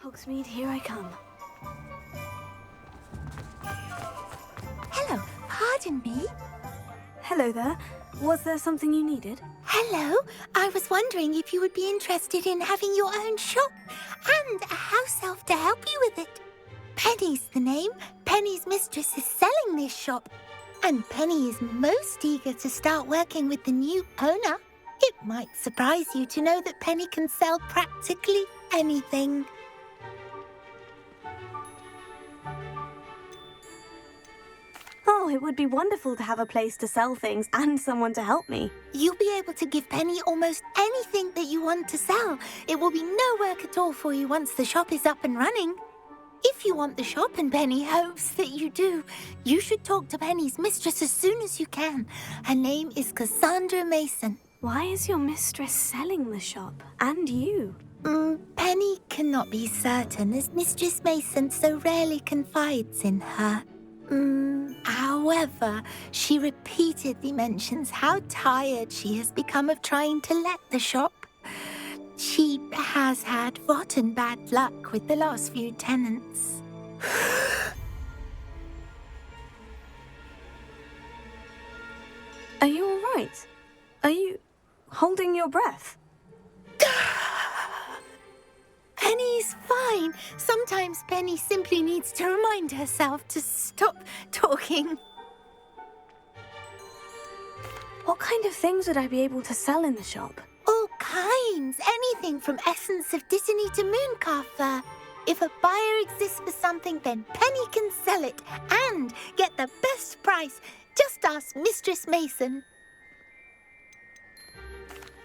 Hogsmeade, here I come. Hello, pardon me. Hello there. Was there something you needed? Hello, I was wondering if you would be interested in having your own shop and a house elf to help you with it. Penny's the name. Penny's mistress is selling this shop, and Penny is most eager to start working with the new owner. It might surprise you to know that Penny can sell practically anything. Oh, it would be wonderful to have a place to sell things and someone to help me. You'll be able to give Penny almost anything that you want to sell. It will be no work at all for you once the shop is up and running. If you want the shop, and Penny hopes that you do, you should talk to Penny's mistress as soon as you can. Her name is Cassandra Mason. Why is your mistress selling the shop? And you? Penny cannot be certain, as Mistress Mason so rarely confides in her. However, she repeatedly mentions how tired she has become of trying to let the shop. She has had rotten bad luck with the last few tenants. Are you all right? Are you holding your breath? Penny's fine. Sometimes Penny simply needs to remind herself to stop talking. What kind of things would I be able to sell in the shop? All kinds. Anything from essence of Disney to mooncalf fur. If a buyer exists for something, then Penny can sell it and get the best price. Just ask Mistress Mason.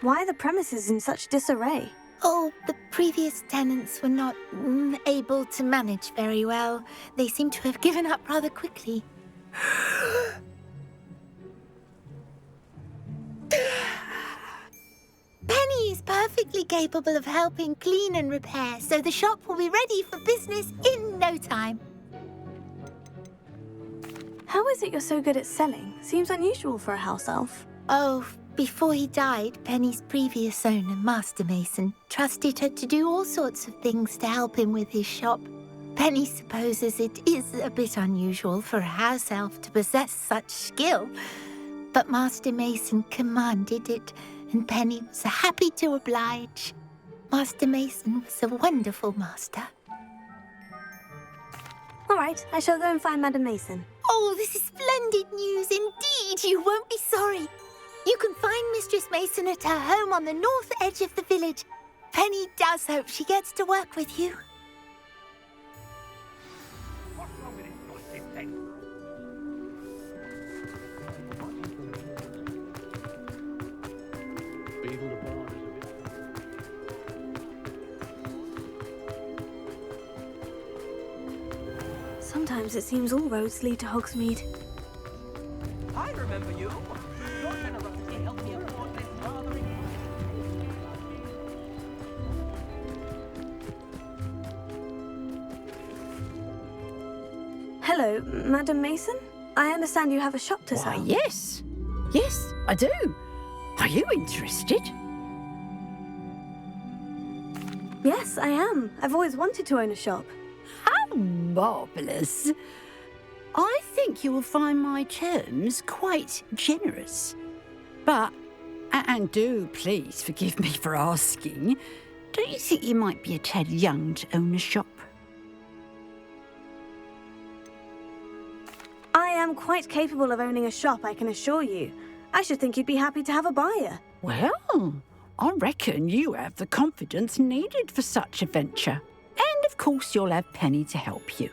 Why are the premises in such disarray? Oh, the previous tenants were not able to manage very well. They seem to have given up rather quickly. Penny is perfectly capable of helping clean and repair, so the shop will be ready for business in no time. How is it you're so good at selling? Seems unusual for a house elf. Oh, before he died, Penny's previous owner, Master Mason, trusted her to do all sorts of things to help him with his shop. Penny supposes it is a bit unusual for a house elf to possess such skill, but Master Mason commanded it, and Penny was happy to oblige. Master Mason was a wonderful master. All right, I shall go and find Madam Mason. Oh, this is splendid news indeed. You won't be sorry. You can find Mistress Mason at her home on the north edge of the village. Penny does hope she gets to work with you. What's wrong with this thing? Sometimes it seems all roads lead to Hogsmeade. I remember you. Your generosity helped me afford this rather Hello, Madam Mason? I understand you have a shop to Why, sell. yes. Yes, I do. Are you interested? Yes, I am. I've always wanted to own a shop. How marvellous. I think you will find my terms quite generous. But, and do please forgive me for asking, don't you think you might be a tad young to own a shop? I am quite capable of owning a shop, I can assure you. I should think you'd be happy to have a buyer. Well, I reckon you have the confidence needed for such a venture. And of course you'll have Penny to help you.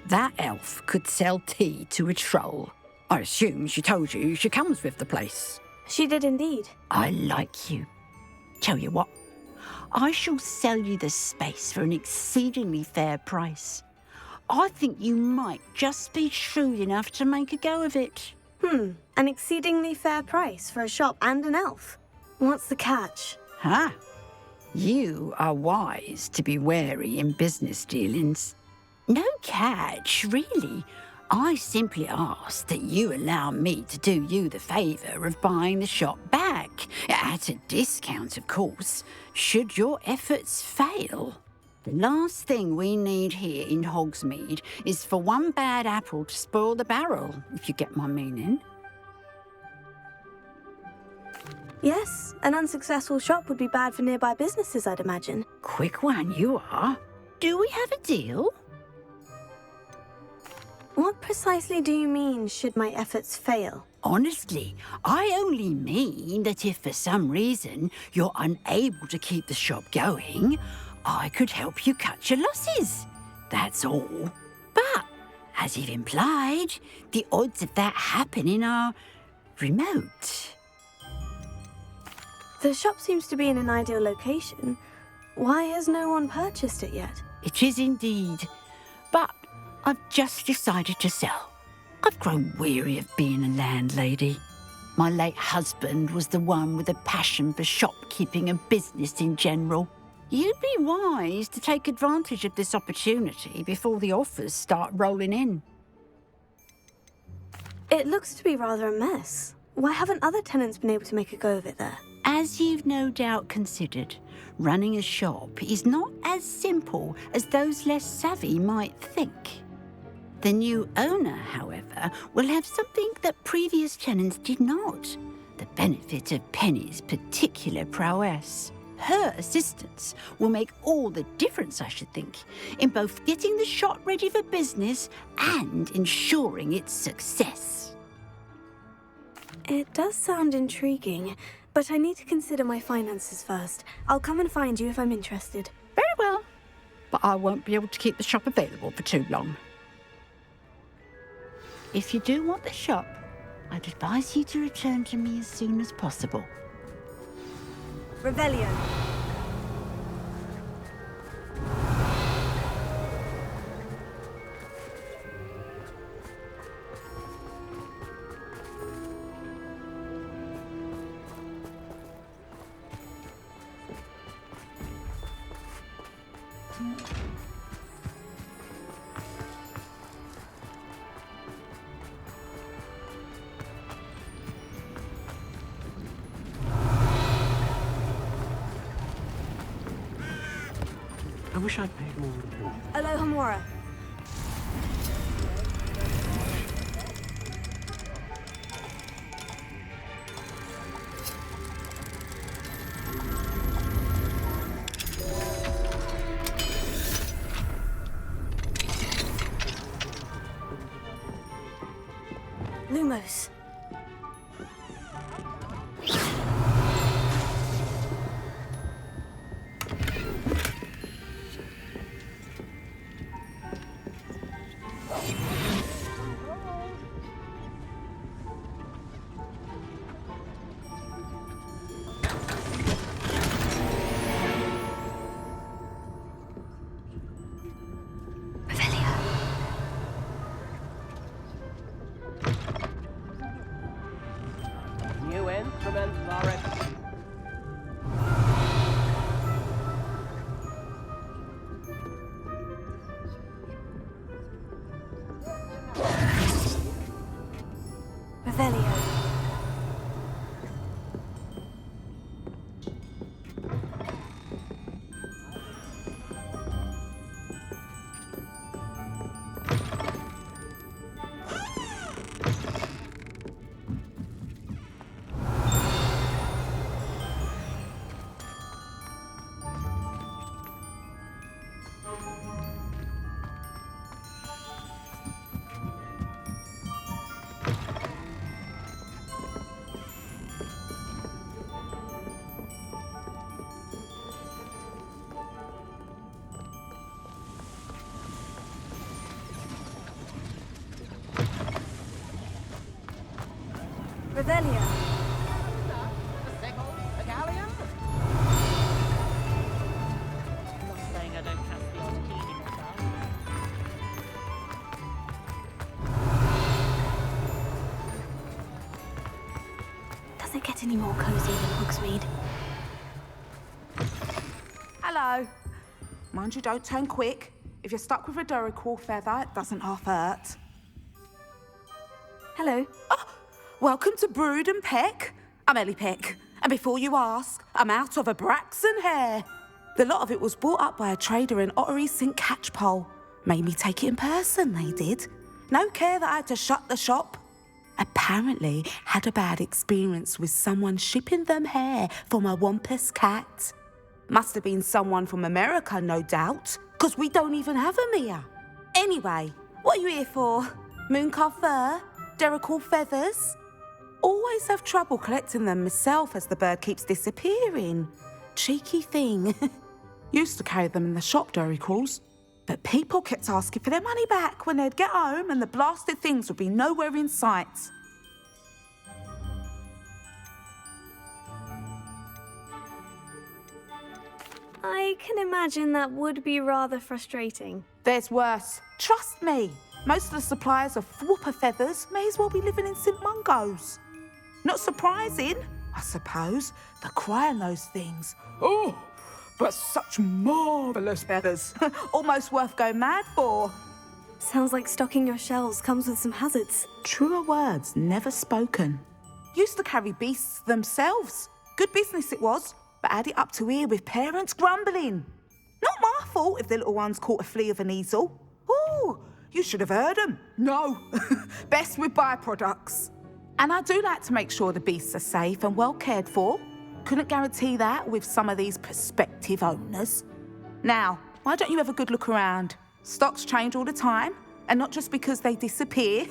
That elf could sell tea to a troll. I assume she told you she comes with the place. She did indeed. I like you. Tell you what, I shall sell you the space for an exceedingly fair price. I think you might just be shrewd enough to make a go of it. An exceedingly fair price for a shop and an elf. What's the catch? Huh? You are wise to be wary in business dealings. No catch, really. I simply ask that you allow me to do you the favour of buying the shop back, at a discount, of course, should your efforts fail. The last thing we need here in Hogsmeade is for one bad apple to spoil the barrel, if you get my meaning. Yes, an unsuccessful shop would be bad for nearby businesses, I'd imagine. Quick one, you are. Do we have a deal? What precisely do you mean, should my efforts fail? Honestly, I only mean that if for some reason you're unable to keep the shop going, I could help you cut your losses. That's all. But, as you've implied, the odds of that happening are remote. The shop seems to be in an ideal location. Why has no one purchased it yet? It is indeed. But I've just decided to sell. I've grown weary of being a landlady. My late husband was the one with a passion for shopkeeping and business in general. You'd be wise to take advantage of this opportunity before the offers start rolling in. It looks to be rather a mess. Why haven't other tenants been able to make a go of it there? As you've no doubt considered, running a shop is not as simple as those less savvy might think. The new owner, however, will have something that previous tenants did not, the benefit of Penny's particular prowess. Her assistance will make all the difference, I should think, in both getting the shop ready for business and ensuring its success. It does sound intriguing, but I need to consider my finances first. I'll come and find you if I'm interested. Very well, but I won't be able to keep the shop available for too long. If you do want the shop, I'd advise you to return to me as soon as possible. Revelio. I wish I'd paid more attention. Aloha Mora. Lumos. New instruments are ready. Revelio. Revelio. The sickle, the galleon. Not saying I don't trust these teething stuff. Does it get any more cozy than Hogsmeade? Hello. Mind you don't turn quick. If you're stuck with a Duracell feather, it doesn't half hurt. Hello. Welcome to Brood and Peck. I'm Ellie Peck. And before you ask, I'm out of a Braxton hair. The lot of it was bought up by a trader in Ottery St. Catchpole. Made me take it in person, they did. No care that I had to shut the shop. Apparently had a bad experience with someone shipping them hair from a wampus cat. Must have been someone from America, no doubt, because we don't even have them here. Anyway, what are you here for? Mooncalf fur? Derrickle feathers? Always have trouble collecting them myself as the bird keeps disappearing. Cheeky thing. Used to carry them in the shop, Derricles. But people kept asking for their money back when they'd get home and the blasted things would be nowhere in sight. I can imagine that would be rather frustrating. There's worse. Trust me. Most of the suppliers of whooper feathers may as well be living in St. Mungo's. Not surprising, I suppose, the cry on those things. Oh, but such marvellous feathers. Almost worth going mad for. Sounds like stocking your shelves comes with some hazards. Truer words never spoken. Used to carry beasts themselves. Good business it was, but had it up to here with parents grumbling. Not my fault if the little ones caught a flea of an easel. Ooh, you should have heard them. No, best with byproducts. And I do like to make sure the beasts are safe and well cared for. Couldn't guarantee that with some of these prospective owners. Now, why don't you have a good look around? Stocks change all the time, and not just because they disappear.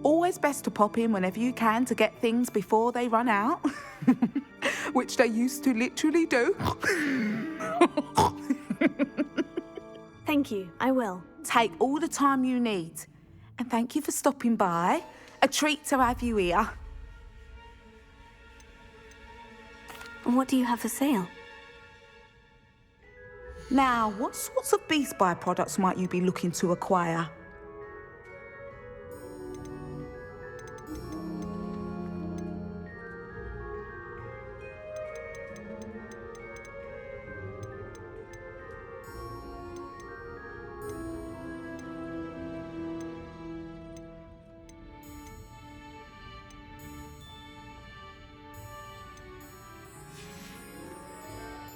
Always best to pop in whenever you can to get things before they run out. Which they used to literally do. Thank you, I will. Take all the time you need. And thank you for stopping by. A treat to have you here. And what do you have for sale? Now, what sorts of beast byproducts might you be looking to acquire?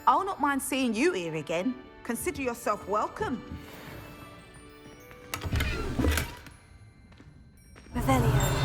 I'll not mind seeing you here again. Consider yourself welcome. Revelio.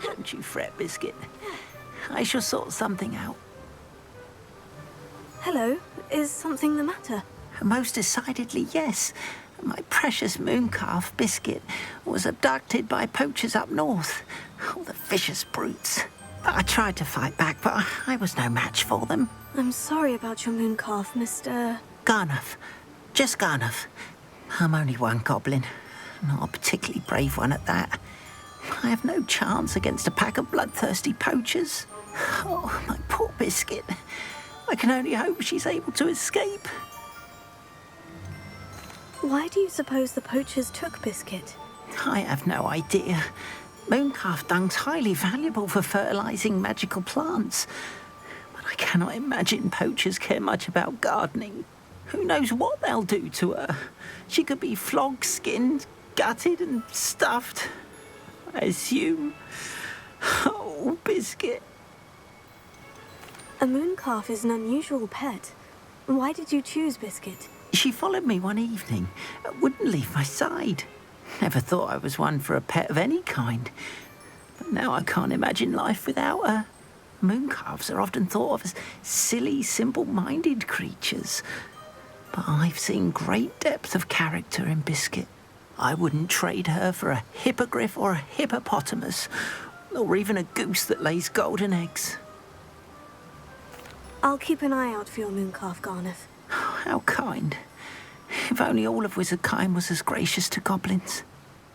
Don't you fret, Biscuit. I shall sort something out. Hello, is something the matter? Most decidedly, yes. My precious mooncalf, Biscuit, was abducted by poachers up north. Oh, the vicious brutes. I tried to fight back, but I was no match for them. I'm sorry about your mooncalf, Mr. Garnuff. Just Garnuff. I'm only one goblin. Not a particularly brave one at that. I have no chance against a pack of bloodthirsty poachers. Oh, my poor Biscuit. I can only hope she's able to escape. Why do you suppose the poachers took Biscuit? I have no idea. Mooncalf dung's highly valuable for fertilising magical plants. But I cannot imagine poachers care much about gardening. Who knows what they'll do to her? She could be flogged, skinned, gutted and stuffed. I assume. Oh, Biscuit. A mooncalf is an unusual pet. Why did you choose Biscuit? She followed me one evening, wouldn't leave my side. Never thought I was one for a pet of any kind. But now I can't imagine life without her. Mooncalves are often thought of as silly, simple-minded creatures. But I've seen great depth of character in Biscuit. I wouldn't trade her for a hippogriff or a hippopotamus, or even a goose that lays golden eggs. I'll keep an eye out for your mooncalf, Garneth. How kind. If only all of Wizardkind was as gracious to goblins.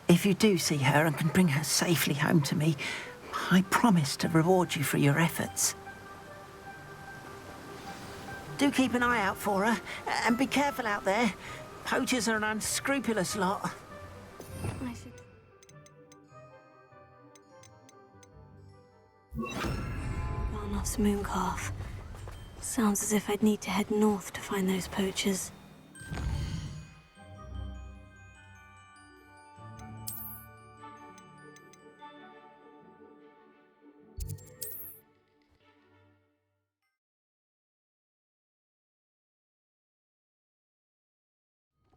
If you do see her and can bring her safely home to me, I promise to reward you for your efforts. Do keep an eye out for her, and be careful out there. Poachers are an unscrupulous lot. I should... Garneth's mooncalf. Sounds as if I'd need to head north to find those poachers.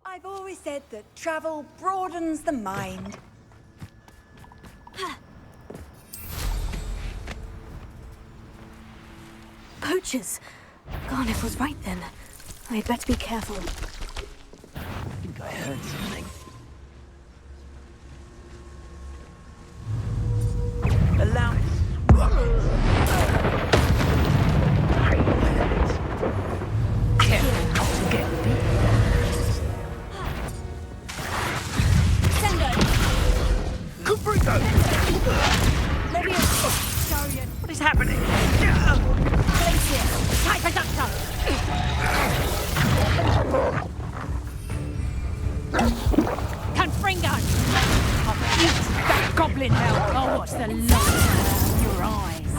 I've always said that travel broadens the mind. Poachers! Garneth was right then. I'd better be careful. I think I heard something. Allow me. Careful not to get beat. Cubrico! What is happening? Confringo! I'll eat that goblin hell! I'll watch the light out of your eyes!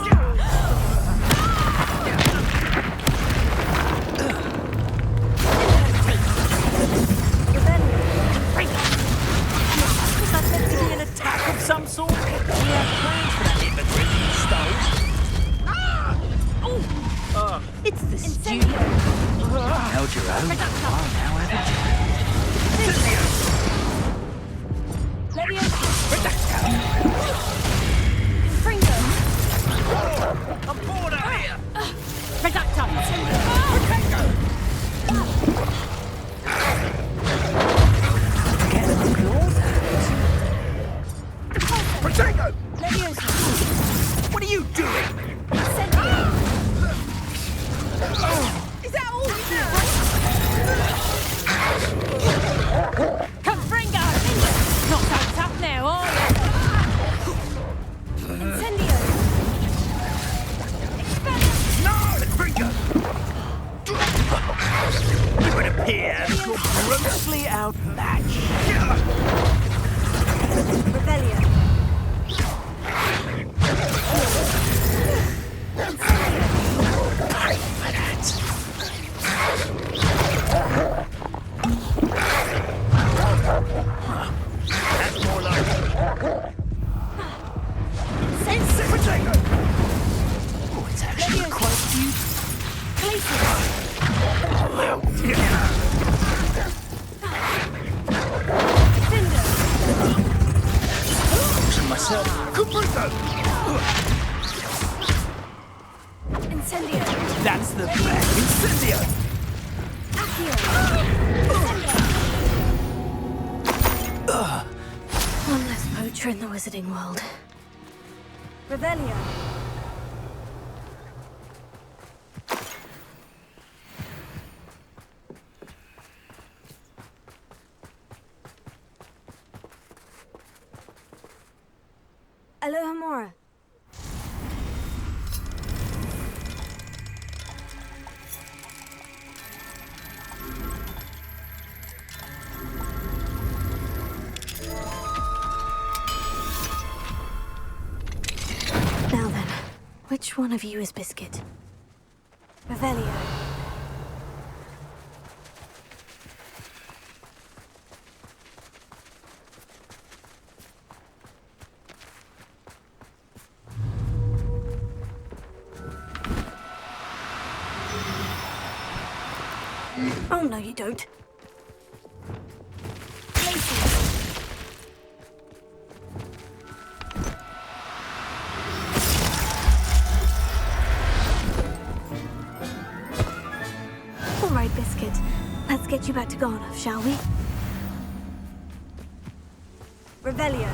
Was that meant to be an attack of some sort? We had plans for that hypocrite you stole. It's the stew! Held your own for a while now, haven't you? I'm bored out here! Get the claws out. What are you doing? Is that all you do? Confringo! Not so tough now, are you? Incendio! No, Confringo! You would appear you're grossly outmatched. Rebellion. That's more like it. Oh, it's actually quite cute. Myself. Incendio. That's the plan. Incendio. One less poacher in the wizarding world. Rebellion. Alohomora. Now then, which one of you is Biscuit? Revelio. Oh, no, you don't. All right, Biscuit. Let's get you back to Garneth, shall we? Revelio.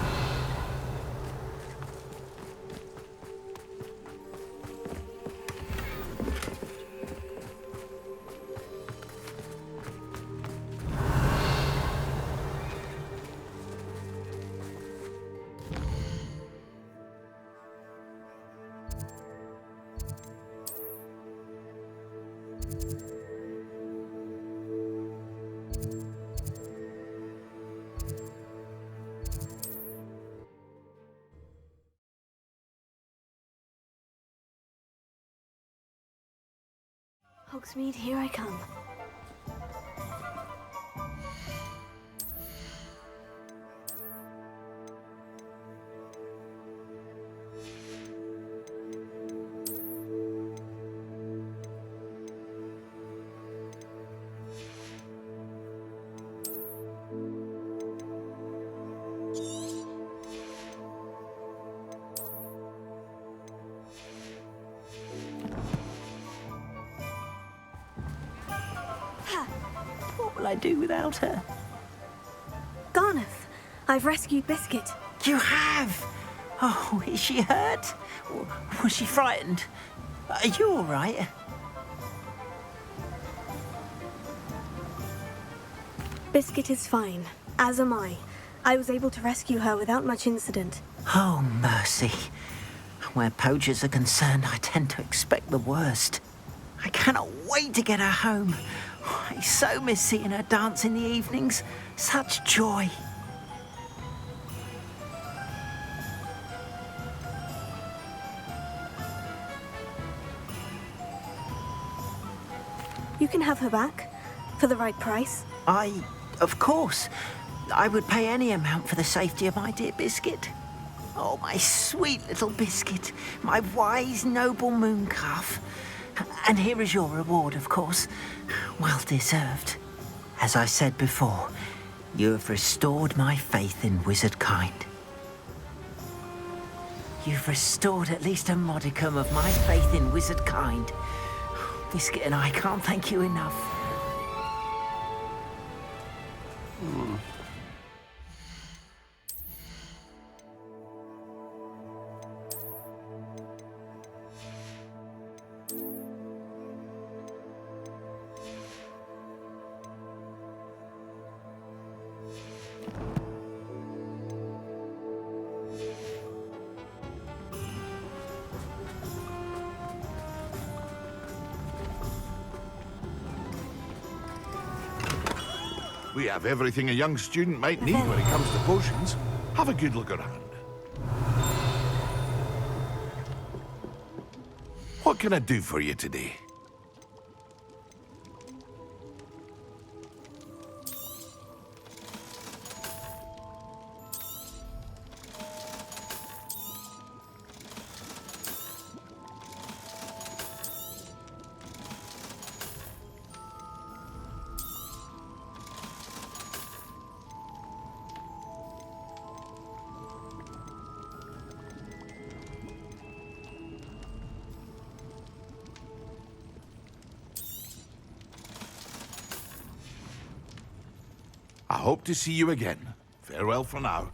Hogsmeade, here I come. What will I do without her? Garneth, I've rescued Biscuit. You have? Oh, is she hurt? Was she frightened? Are you all right? Biscuit is fine, as am I. I was able to rescue her without much incident. Oh, mercy. Where poachers are concerned, I tend to expect the worst. I cannot wait to get her home. I so miss seeing her dance in the evenings. Such joy. You can have her back, for the right price. Of course, I would pay any amount for the safety of my dear Biscuit. Oh, my sweet little Biscuit, my wise, noble moon calf. And here is your reward, of course. Well deserved. As I said before, you have restored my faith in wizard kind. You've restored at least a modicum of my faith in wizard kind. Biscuit and I can't thank you enough. We have everything a young student might need when it comes to potions. Have a good look around. What can I do for you today? I hope to see you again. Farewell for now.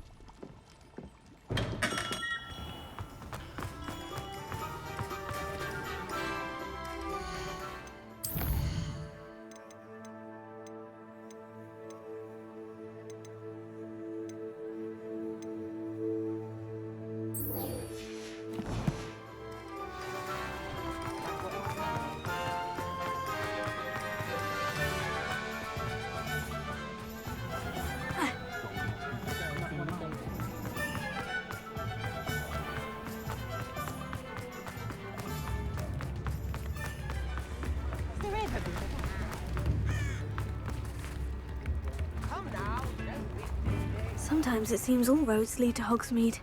Sometimes it seems all roads lead to Hogsmeade.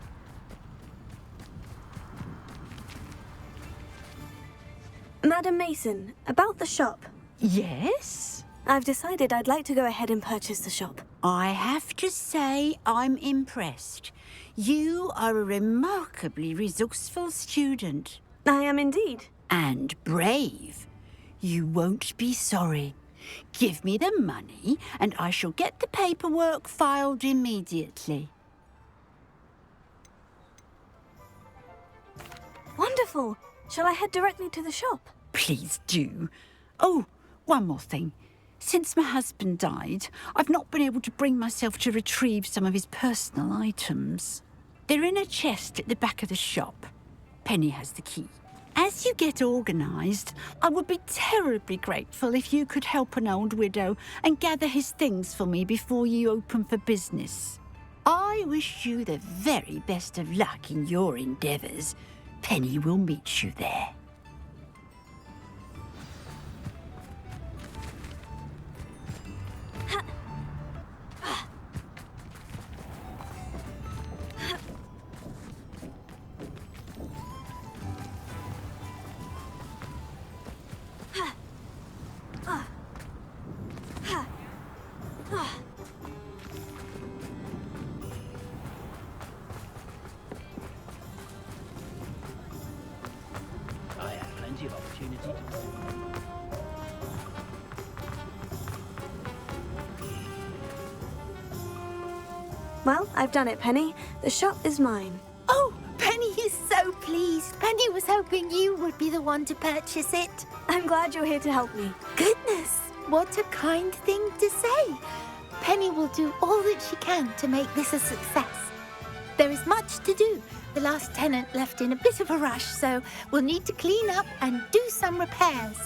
Madam Mason, about the shop. Yes? I've decided I'd like to go ahead and purchase the shop. I have to say I'm impressed. You are a remarkably resourceful student. I am indeed. And brave. You won't be sorry. Give me the money and I shall get the paperwork filed immediately. careful. Shall I head directly to the shop? Please do. Oh, one more thing. Since my husband died, I've not been able to bring myself to retrieve some of his personal items. They're in a chest at the back of the shop. Penny has the key. As you get organised, I would be terribly grateful if you could help an old widow and gather his things for me before you open for business. I wish you the very best of luck in your endeavours. Penny will meet you there. I have plenty of opportunity to... Well, I've done it, Penny. The shop is mine. Oh, Penny is so pleased. Penny was hoping you would be the one to purchase it. I'm glad you're here to help me. Goodness, what a kind thing to say. Penny will do all that she can to make this a success. There is much to do. The last tenant left in a bit of a rush, so we'll need to clean up and do some repairs.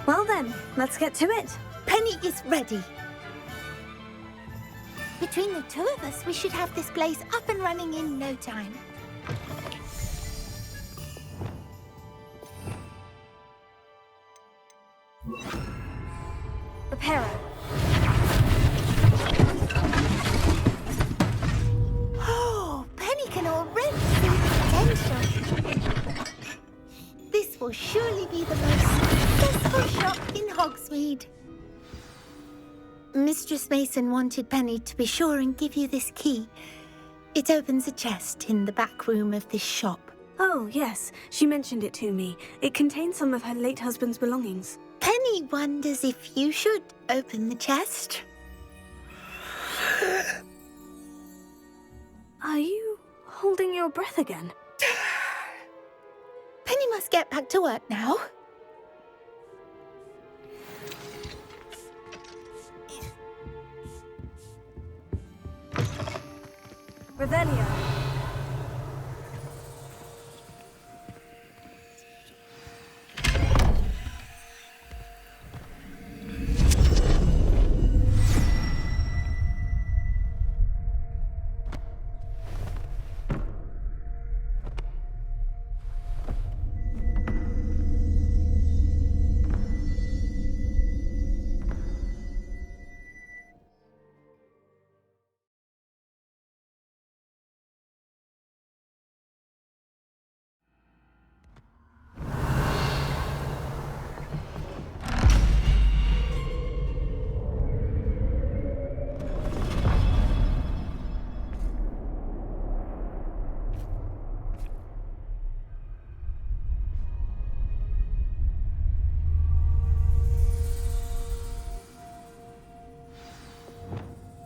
Well then, let's get to it. Penny is ready. Between the two of us, we should have this place up and running in no time. Repairer. Oh, Penny can already see the potential. This will surely be the most successful shop in Hogsmeade. Mistress Mason wanted Penny to be sure and give you this key. It opens a chest in the back room of this shop. Oh, yes. She mentioned it to me. It contains some of her late husband's belongings. Penny wonders if you should open the chest. Are you holding your breath again? Penny must get back to work now. Revelio.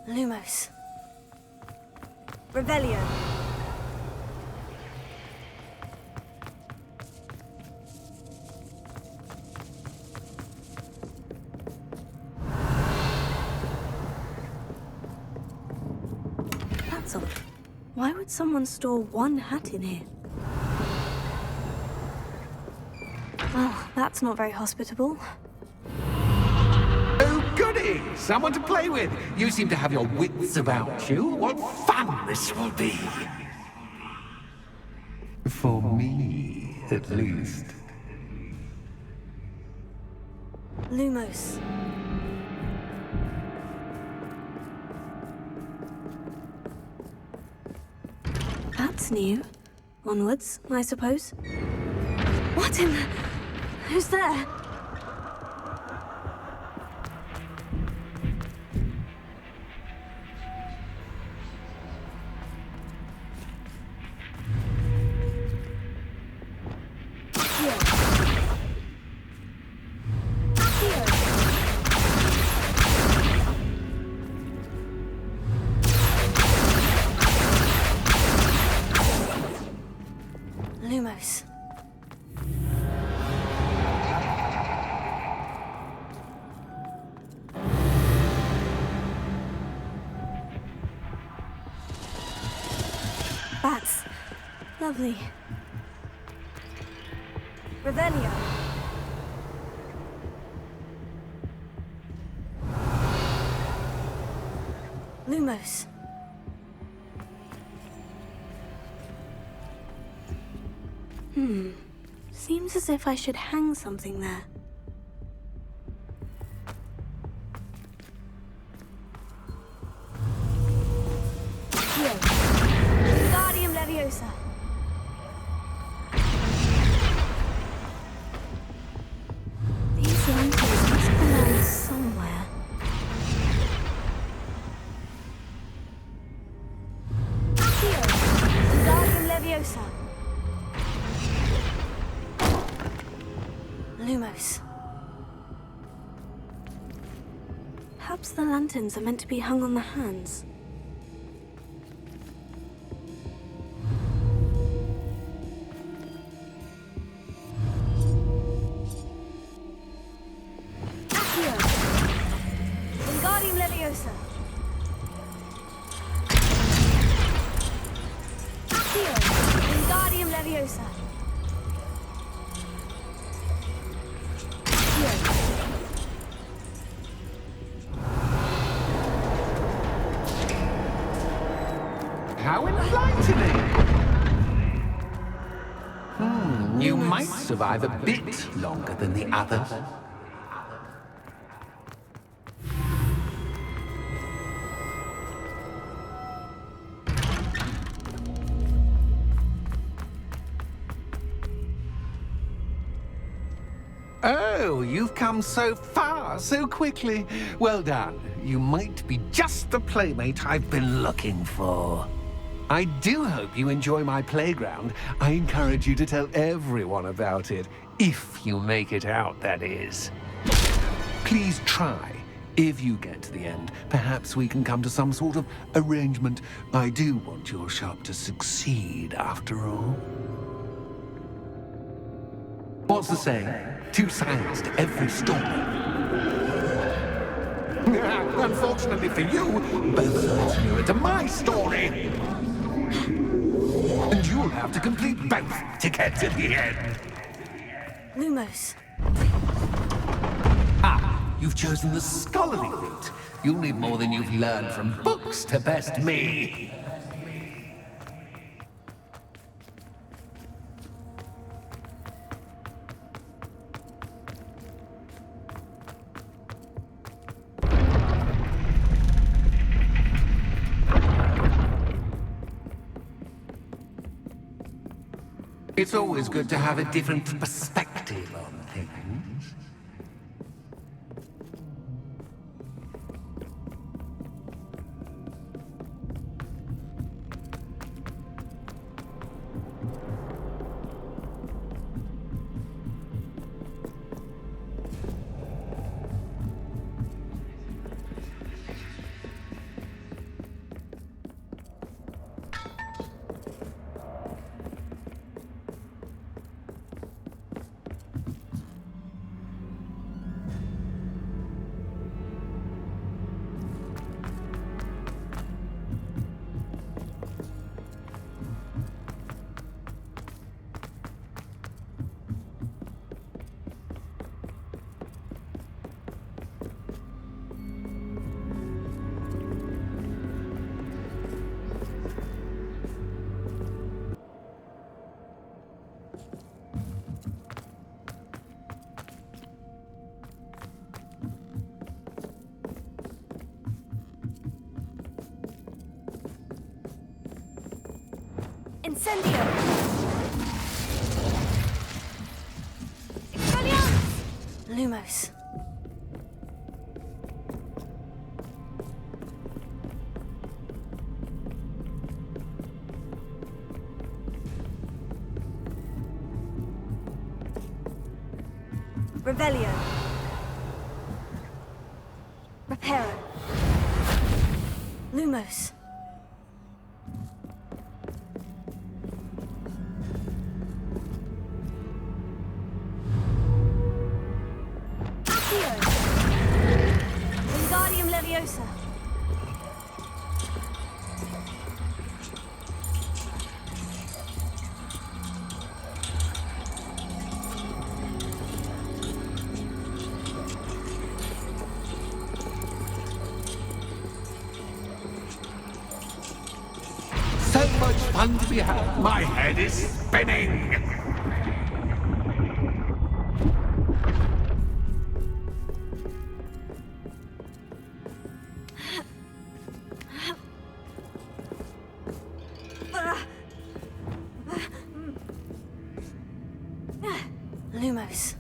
Lumos. Revelio. That's odd. Why would someone store one hat in here? Well, that's not very hospitable. Oh, goody! Someone to play with. You seem to have your wits about you. What fun this will be. For me, at least. Lumos. That's new. Onwards, I suppose. What in the... Who's there? That's lovely. Revelio. Lumos. Seems as if I should hang something there. Here. Wingardium Leviosa. These lanterns must belong somewhere. Here. Wingardium Leviosa. Lumos. Perhaps the lanterns are meant to be hung on the hands. Accio. Wingardium Leviosa. Accio. Wingardium Leviosa. How enlightening! You might survive a bit longer than the others. Oh, you've come so far, so quickly. Well done. You might be just the playmate I've been looking for. I do hope you enjoy my playground. I encourage you to tell everyone about it. If you make it out, that is. Please try. If you get to the end, perhaps we can come to some sort of arrangement. I do want your shop to succeed, after all. What's the saying? Two sides to every story. Unfortunately for you, both sides mirror to my story. And you'll have to complete both to get to the end. Lumos. You've chosen the scholarly route. You'll need more than you've learned from books to best me. It's always good to have a different perspective on things. Incendio! Expelliarmus! Lumos. Revelio. Reparo. Lumos. Wingardium Leviosa. much fun to be had. My head is spinning. Lumos.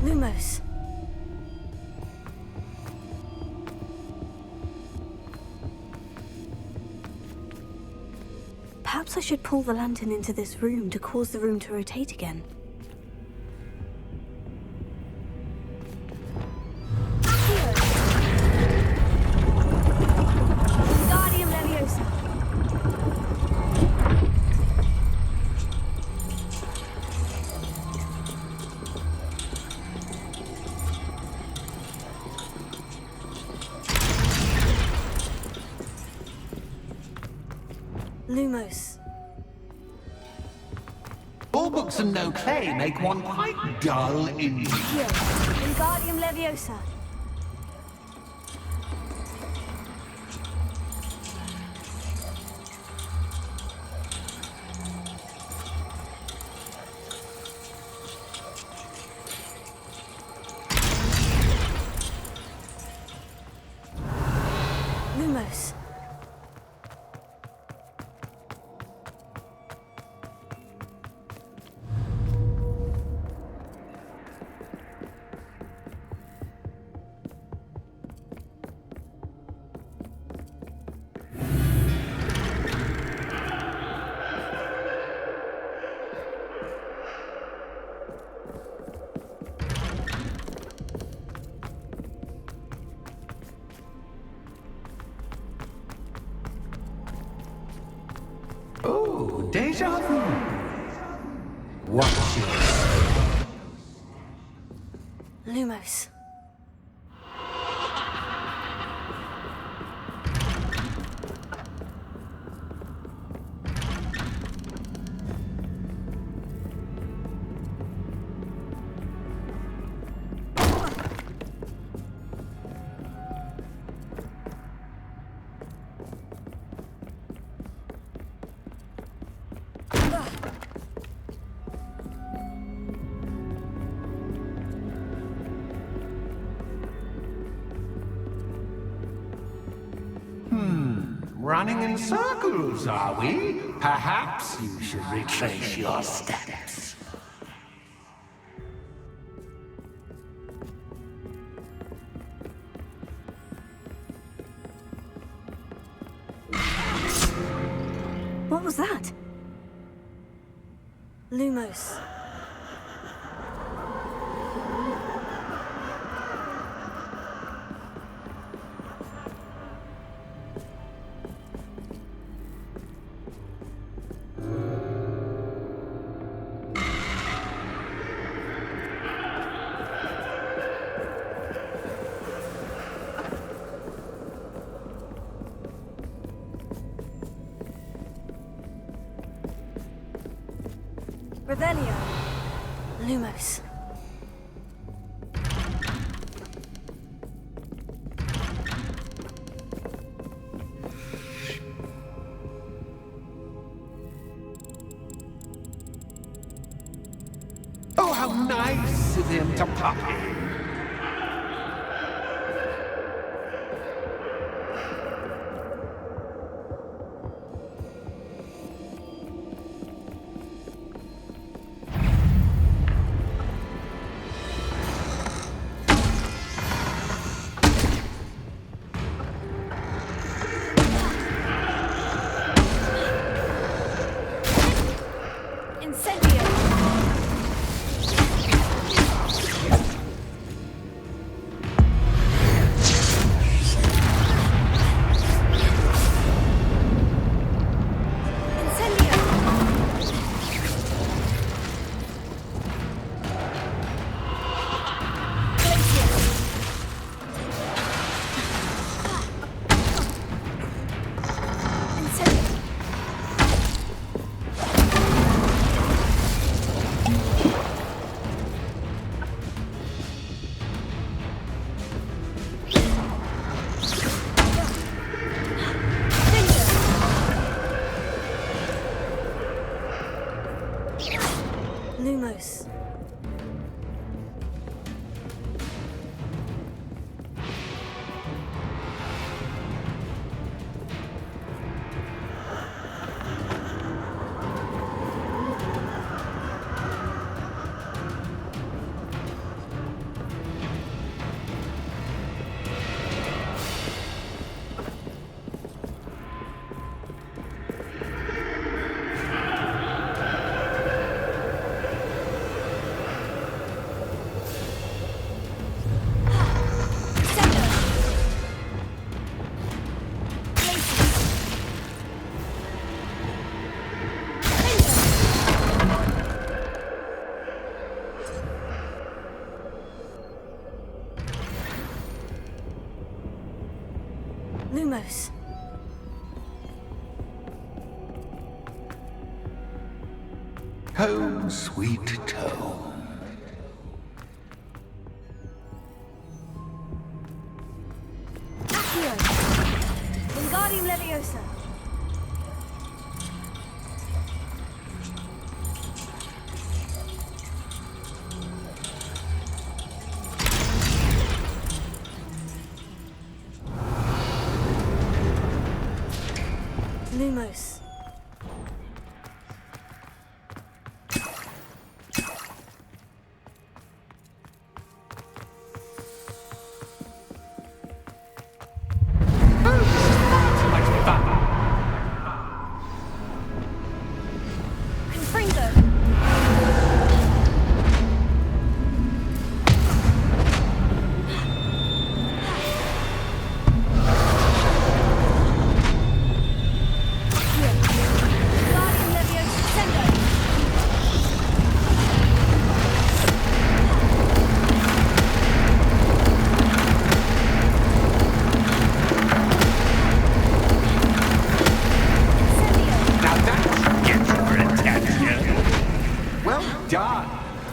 Lumos. Perhaps I should pull the lantern into this room to cause the room to rotate again. Lumos. All books and no clay make one quite dull indeed. Wingardium Leviosa. Lumos. Oh, deja vu. Watch it. Lumos. Running in circles, are we? Perhaps you should retrace your steps. What was that? Lumos. Revelio. Lumos. Oh, how nice of him to pop in. Lumos. Home, sweet home. Accio. Wingardium Leviosa. Lumos.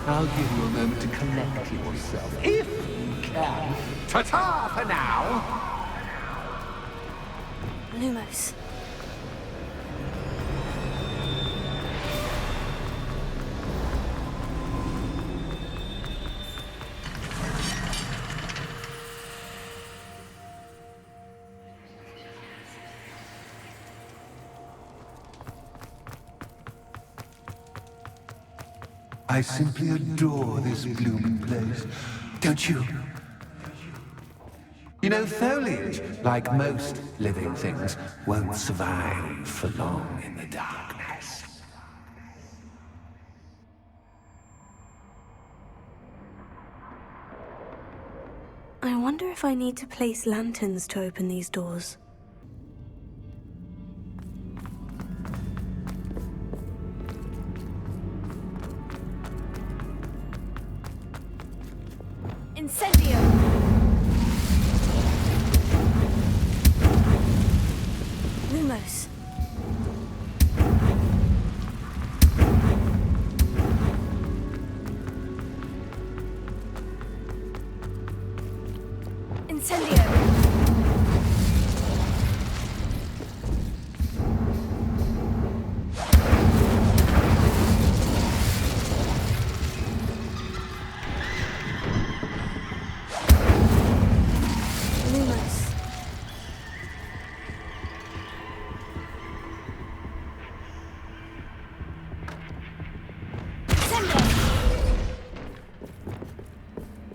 I'll give you a moment to collect yourself, if you can. Ta-ta for now! Lumos. I simply adore this blooming place, don't you? You know, foliage, like most living things, won't survive for long in the darkness. I wonder if I need to place lanterns to open these doors. Incendio! Lumos. Incendio!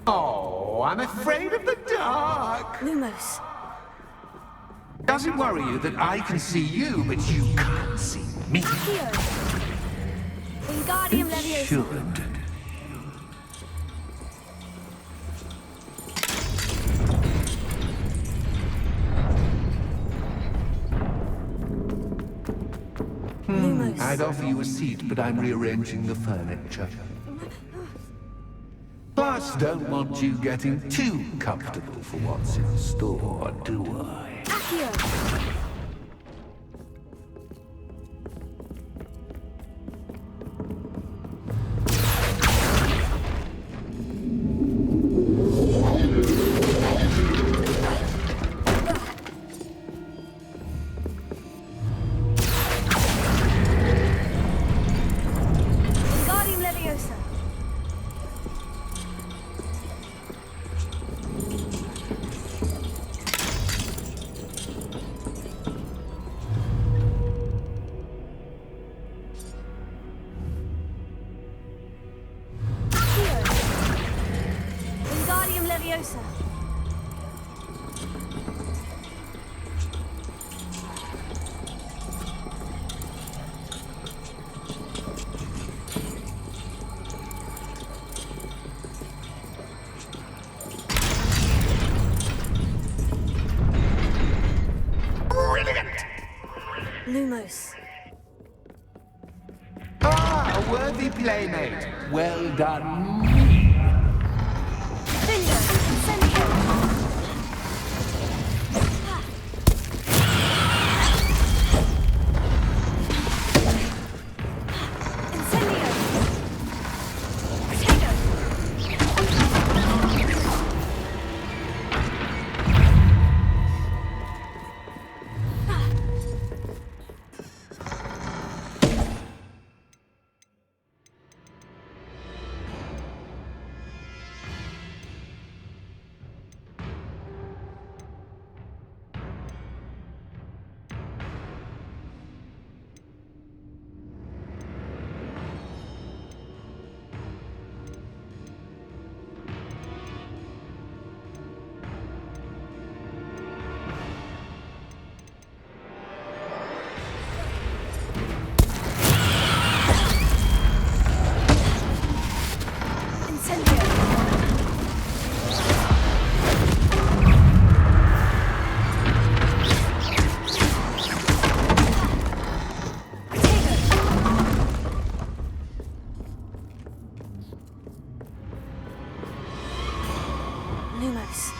Oh, I'm afraid of the dark. Lumos. Does it worry you that I can see you, but you can't see me? Accio. Wingardium It Leviosa. should. Lumos. I'd offer you a seat, but I'm rearranging the furniture. Plus, don't want you getting too comfortable for what's in store, do I? Accio. Wingardium Leviosa. Accio. Wingardium Leviosa. Lumos. Ah, a worthy playmate. Well done. Finger. Incendio. Lumos.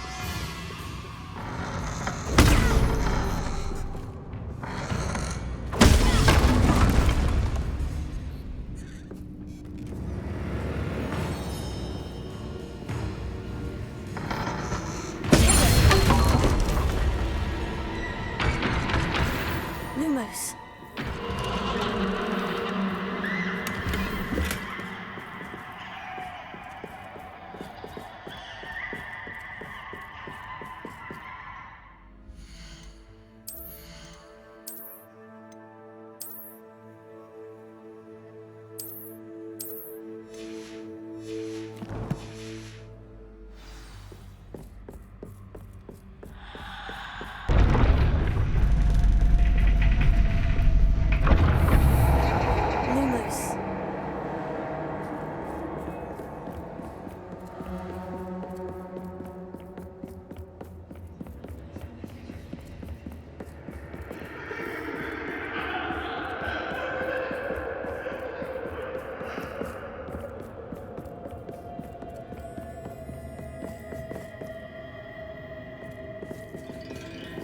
Lumos.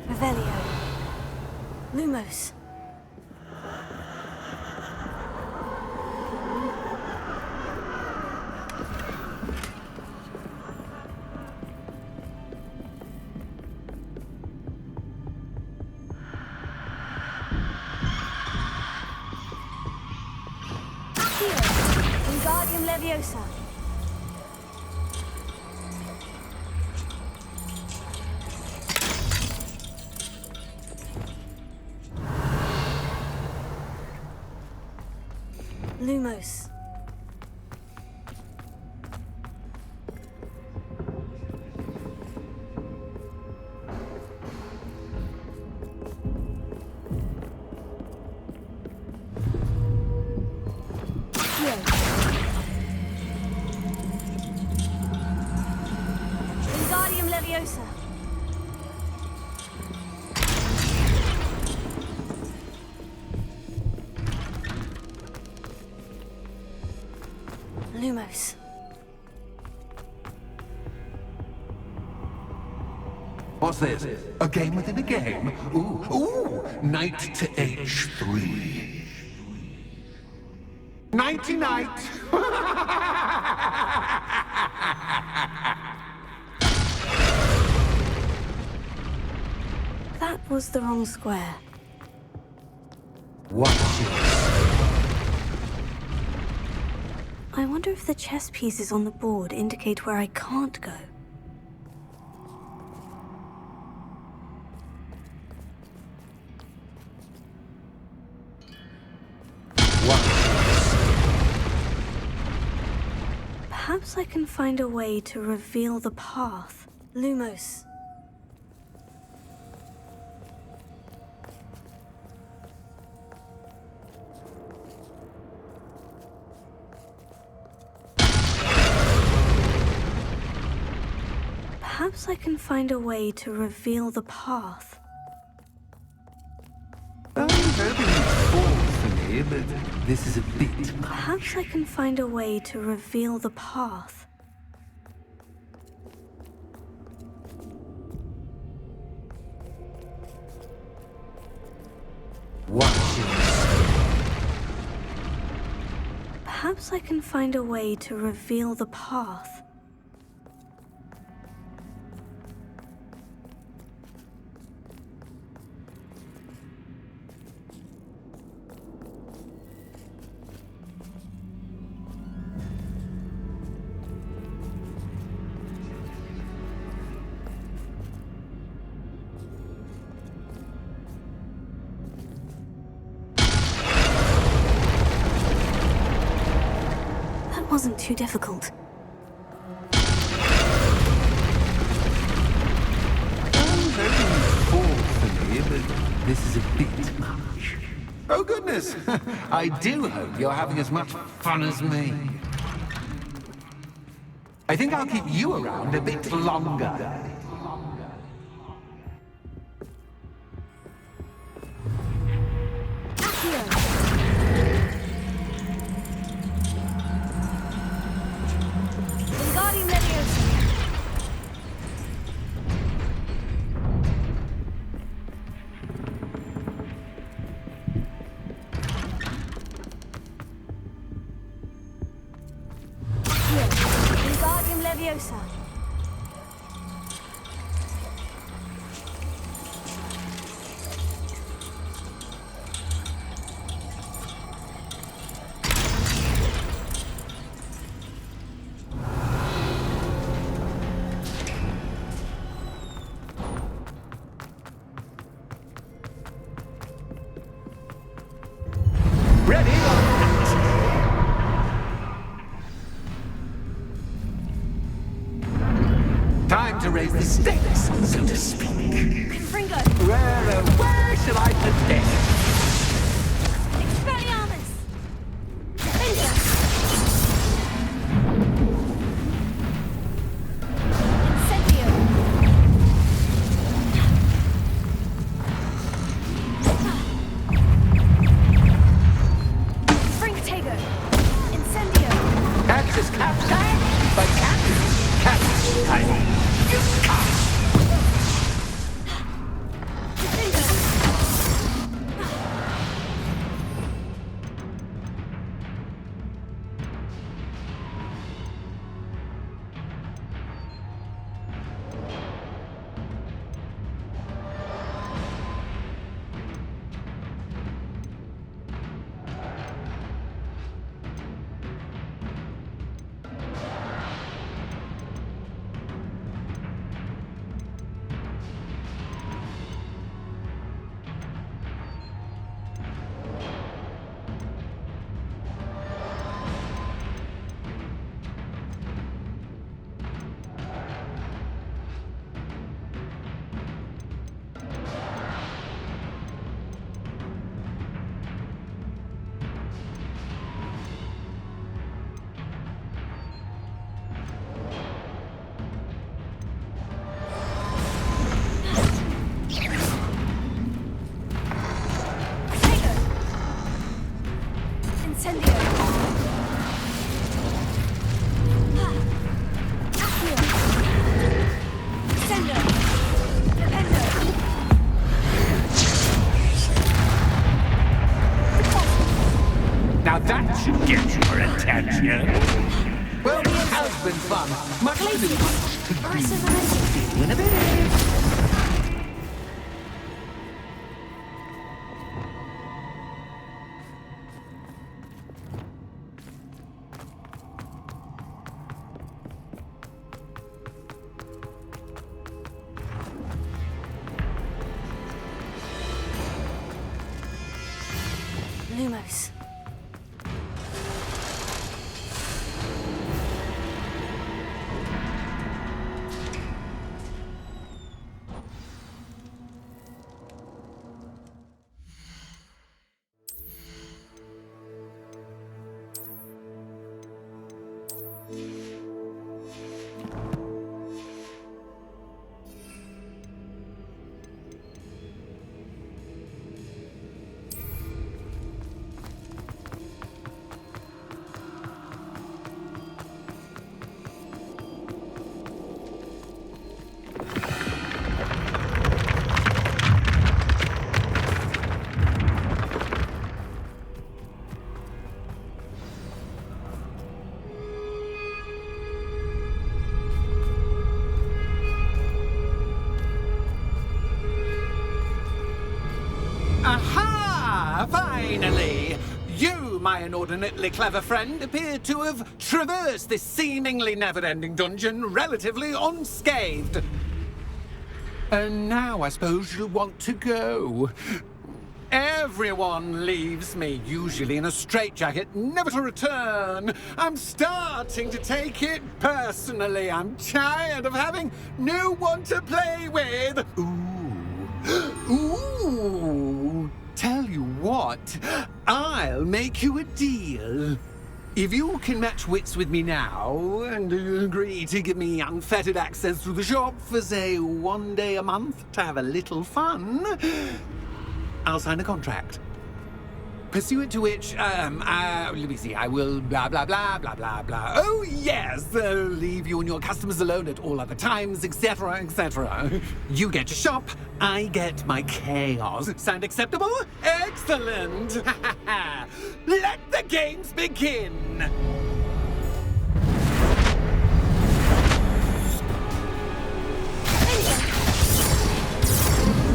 Revelio. Lumos. Wingardium Leviosa. Lumos. Wingardium Leviosa. Lumos. What's this? A game within a game? Ooh, knight to H3. Nighty-night! That was the wrong square. Watch yourself. I wonder if the chess pieces on the board indicate where I can't go. Perhaps I can find a way to reveal the path. Lumos. Perhaps I can find a way to reveal the path. I'm hoping it's falls for me, but this is a bit much. Perhaps I can find a way to reveal the path. Watch yourself. Perhaps I can find a way to reveal the path. Wasn't too difficult. I'm hoping it's falls for me, but this is a bit much. Oh goodness! I do hope you're having as much fun as me. I think I'll keep you around a bit longer. to raise the stakes, so to speak. Confringo! Where shall I put this? Expelliarmus! Defender! Incendio! Springtago! Incendio! Axis captain, but captain, timing. You can't. Now that should get your attention. Well, it has been fun. Much to do in a bit. Lumos. Aha! Finally! You, my inordinately clever friend, appear to have traversed this seemingly never-ending dungeon relatively unscathed. And now I suppose you'll want to go. Everyone leaves me, usually in a straitjacket, never to return. I'm starting to take it personally. I'm tired of having no one to play with. Ooh. Tell you what, I'll make you a deal. If you can match wits with me now and agree to give me unfettered access to the shop for, say, 1 day a month to have a little fun, I'll sign a contract. Pursuant to which, let me see, I will blah, blah, blah, blah, blah, blah. Oh, yes, leave you and your customers alone at all other times, etc., etc. You get your shop, I get my chaos. Sound acceptable? Excellent! Let the games begin!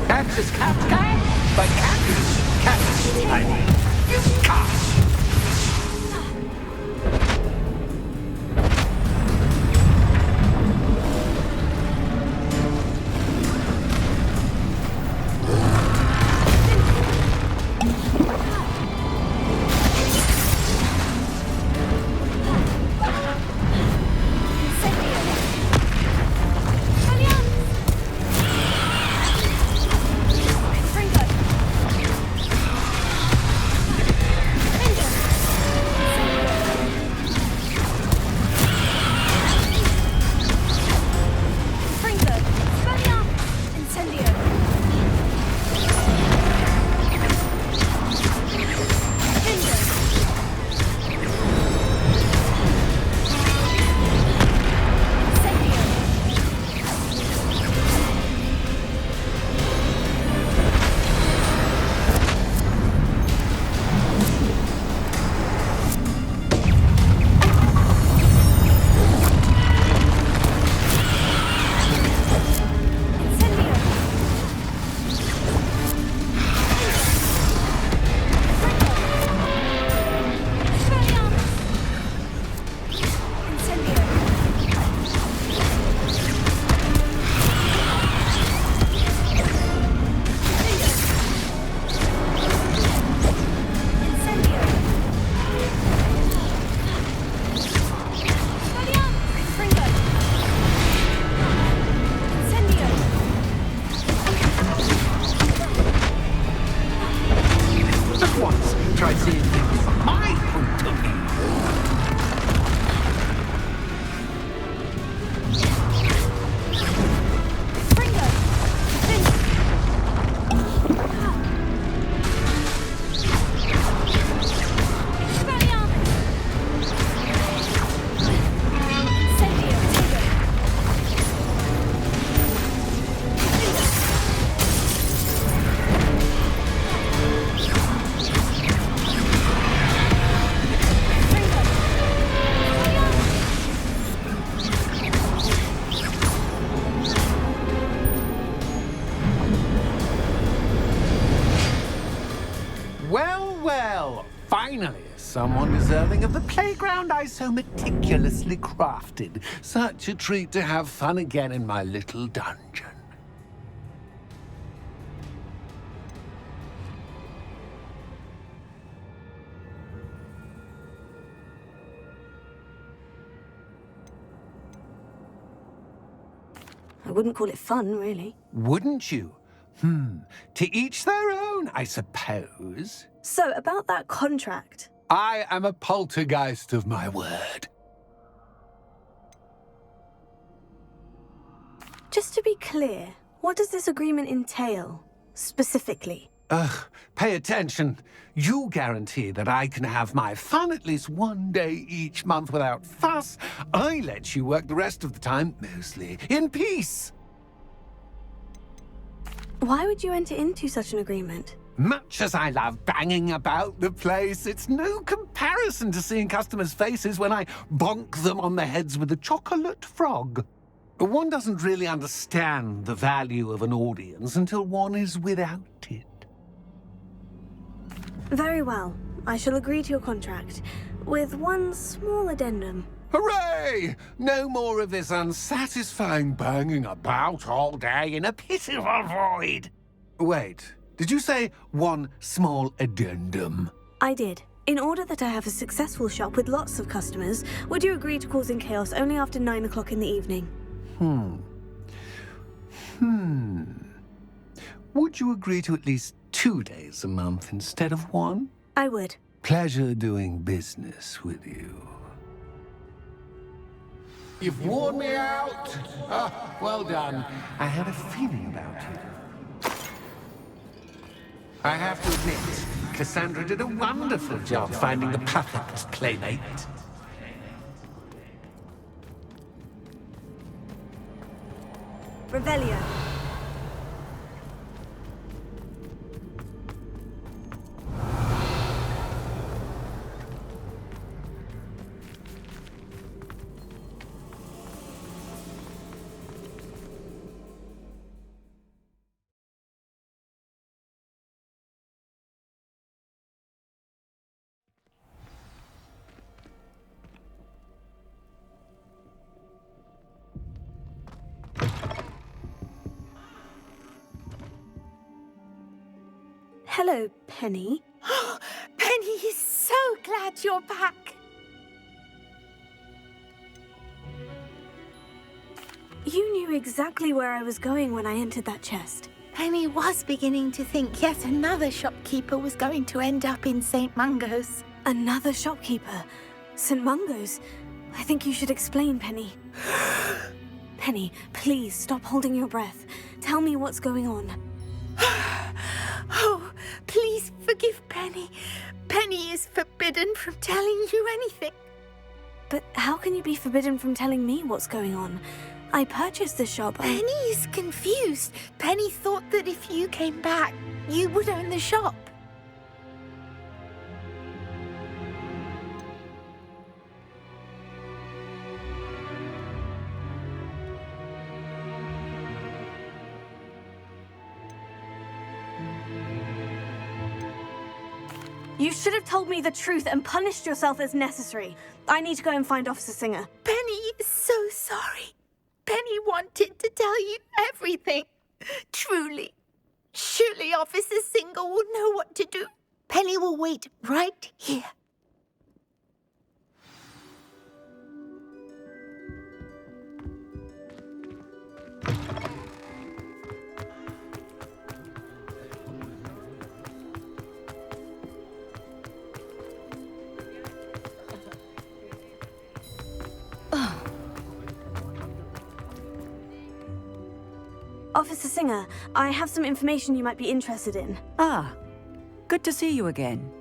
Axis Captain, but Captain, I mean, you can't. Expelliarmus! someone deserving of the playground I so meticulously crafted. Such a treat to have fun again in my little dungeon. I wouldn't call it fun, really. Wouldn't you? To each their own, I suppose. So, about that contract. I am a poltergeist of my word. Just to be clear, what does this agreement entail, specifically? Pay attention. You guarantee that I can have my fun at least one day each month without fuss. I let you work the rest of the time, mostly in peace. Why would you enter into such an agreement? Much as I love banging about the place, it's no comparison to seeing customers' faces when I bonk them on the heads with a chocolate frog. One doesn't really understand the value of an audience until one is without it. Very well. I shall agree to your contract, with one small addendum. Hooray! No more of this unsatisfying banging about all day in a pitiful void. Wait, did you say one small addendum? I did. In order that I have a successful shop with lots of customers, would you agree to causing chaos only after 9 o'clock in the evening? Would you agree to at least 2 days a month instead of one? I would. Pleasure doing business with you. You've worn me out. Well done. I had a feeling about you. I have to admit, Cassandra did a wonderful job finding the perfect playmate. Revelio. Hello, Penny. Penny is so glad you're back. You knew exactly where I was going when I entered that chest. Penny was beginning to think yet another shopkeeper was going to end up in St. Mungo's. Another shopkeeper? St. Mungo's? I think you should explain, Penny. Penny, please stop holding your breath. Tell me what's going on. Oh, please forgive Penny. Penny is forbidden from telling you anything. But how can you be forbidden from telling me what's going on? I purchased the shop. Penny is confused. Penny thought that if you came back, you would own the shop. You should have told me the truth and punished yourself as necessary. I need to go and find Officer Singer. Penny is so sorry. Penny wanted to tell you everything. Truly. Surely Officer Singer will know what to do. Penny will wait right here. Officer Singer, I have some information you might be interested in. Ah, good to see you again.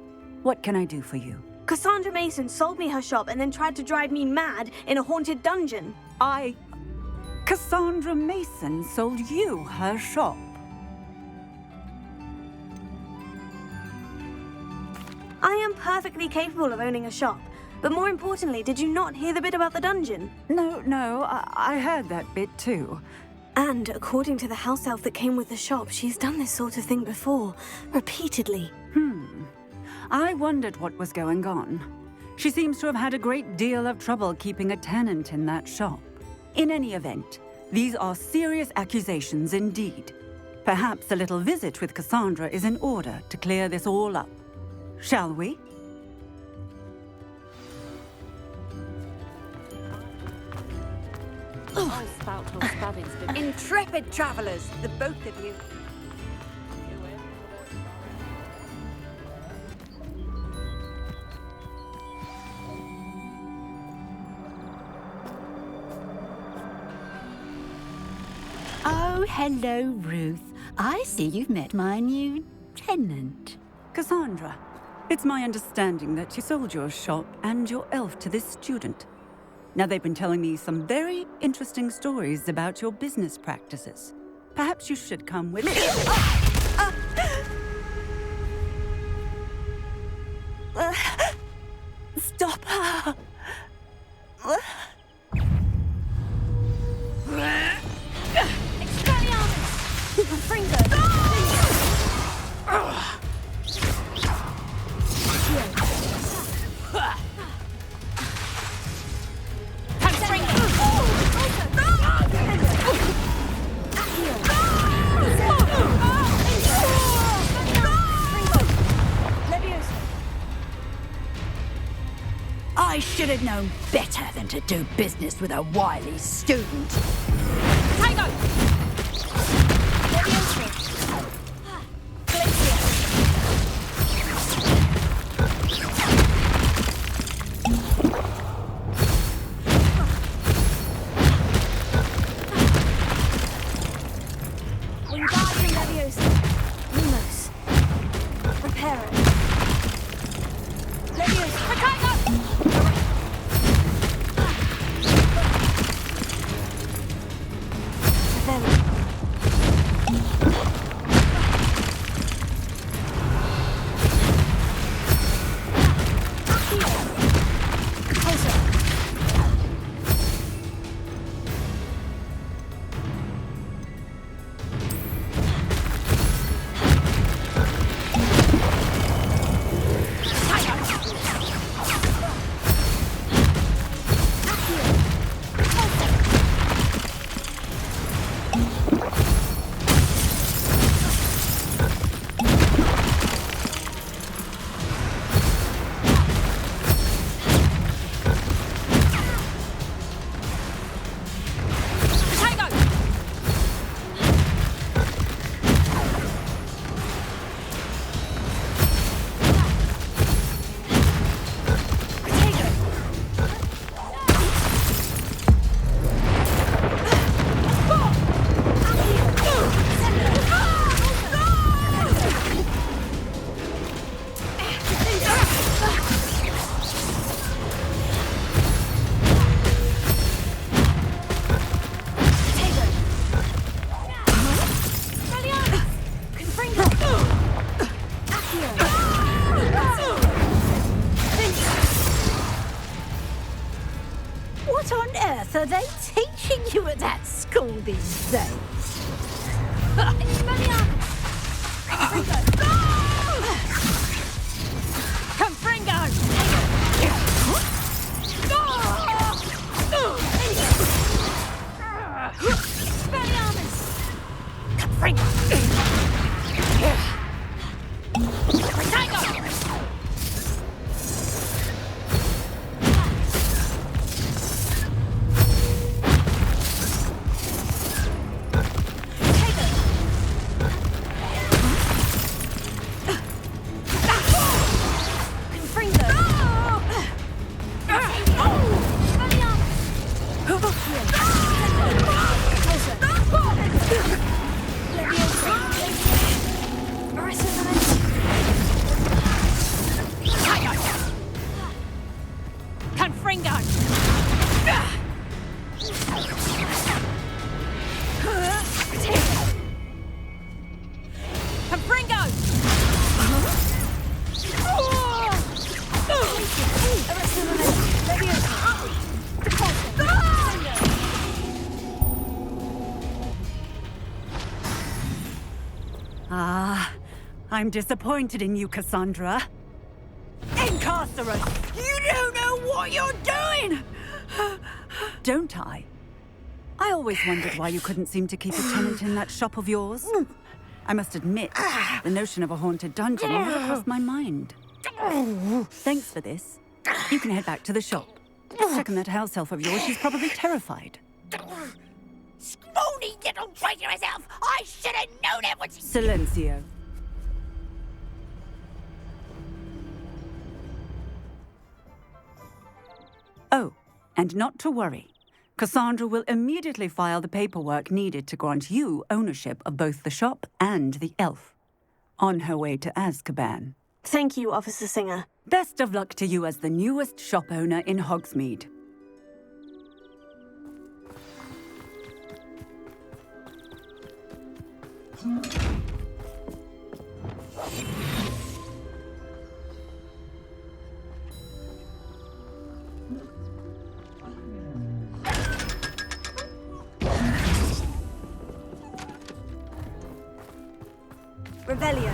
What can I do for you? Cassandra Mason sold me her shop and then tried to drive me mad in a haunted dungeon. Cassandra Mason sold you her shop? I am perfectly capable of owning a shop. But more importantly, did you not hear the bit about the dungeon? No, I heard that bit too. And according to the house elf that came with the shop, she's done this sort of thing before, repeatedly. I wondered what was going on. She seems to have had a great deal of trouble keeping a tenant in that shop. In any event, these are serious accusations indeed. Perhaps a little visit with Cassandra is in order to clear this all up. Shall we? Intrepid travellers, the both of you. Oh, hello, Ruth. I see you've met my new tenant. Cassandra, it's my understanding that you sold your shop and your elf to this student. Now, they've been telling me some very interesting stories about your business practices. Perhaps you should come with me. Stop her! I should have known better than to do business with a wily student. Tango! What on earth are they teaching you at that school these days? I'm disappointed in you, Cassandra. preposterous! You don't know what you're doing! Don't I? I always wondered why you couldn't seem to keep a tenant in that shop of yours. I must admit, the notion of a haunted dungeon never crossed my mind. Thanks for this. You can head back to the shop. Checking that house elf of yours, she's probably terrified. Scrawny little traitor herself! I should have known it was... Silencio. Oh, and not to worry. Cassandra will immediately file the paperwork needed to grant you ownership of both the shop and the elf. On her way to Azkaban. Thank you, Officer Singer. Best of luck to you as the newest shop owner in Hogsmeade. Revelio.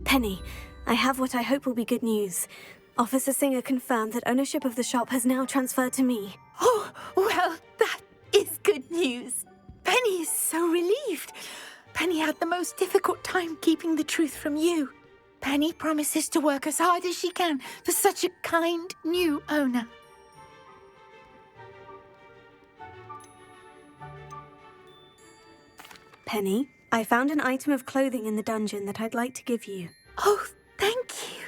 Penny, I have what I hope will be good news. Officer Singer confirmed that ownership of the shop has now transferred to me. Oh, well, that is good news. Penny is so relieved. Penny had the most difficult time keeping the truth from you. Penny promises to work as hard as she can for such a kind new owner. Penny, I found an item of clothing in the dungeon that I'd like to give you. Oh, thank you.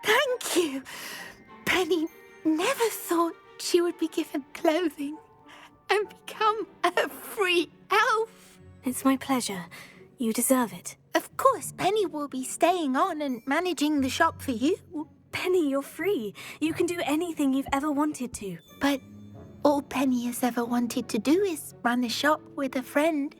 Thank you. Penny never thought she would be given clothing and become a free elf. It's my pleasure. You deserve it. Of course, Penny will be staying on and managing the shop for you. Penny, you're free. You can do anything you've ever wanted to. But all Penny has ever wanted to do is run a shop with a friend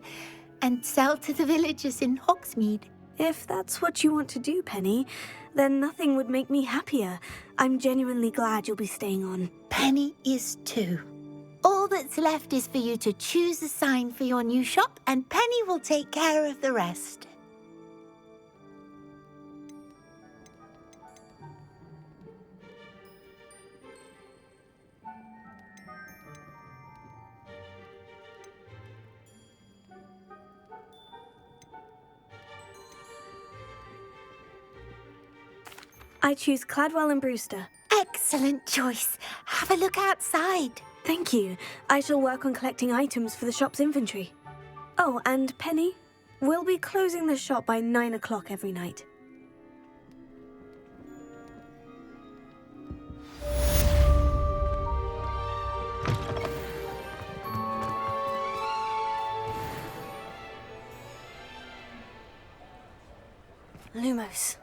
and sell to the villagers in Hogsmeade. If that's what you want to do, Penny, then nothing would make me happier. I'm genuinely glad you'll be staying on. Penny is too. All that's left is for you to choose a sign for your new shop, and Penny will take care of the rest. I choose Cladwell and Brewster. Excellent choice. Have a look outside. Thank you. I shall work on collecting items for the shop's inventory. Oh, and Penny, we'll be closing the shop by 9 o'clock every night. Lumos.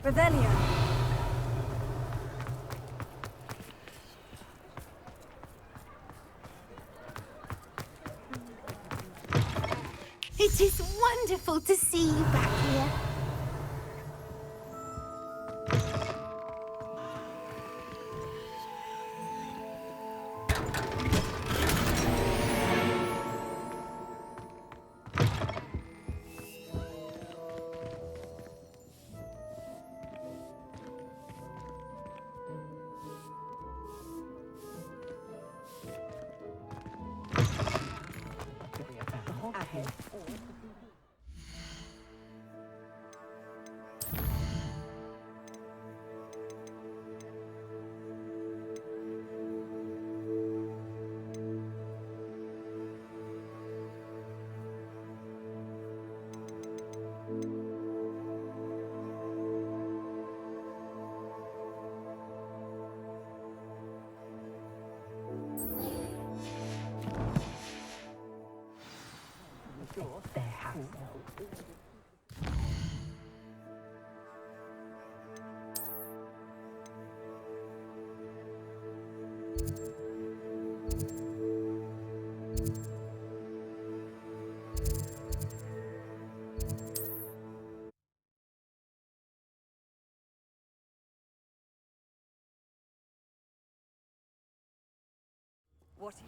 Revelio. It is wonderful to see you back here.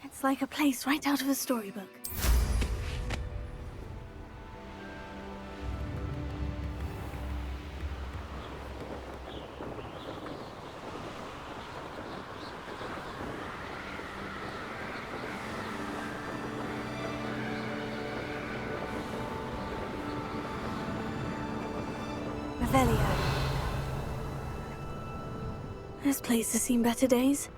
It's like a place right out of a storybook. Revelio. This place has seen better days.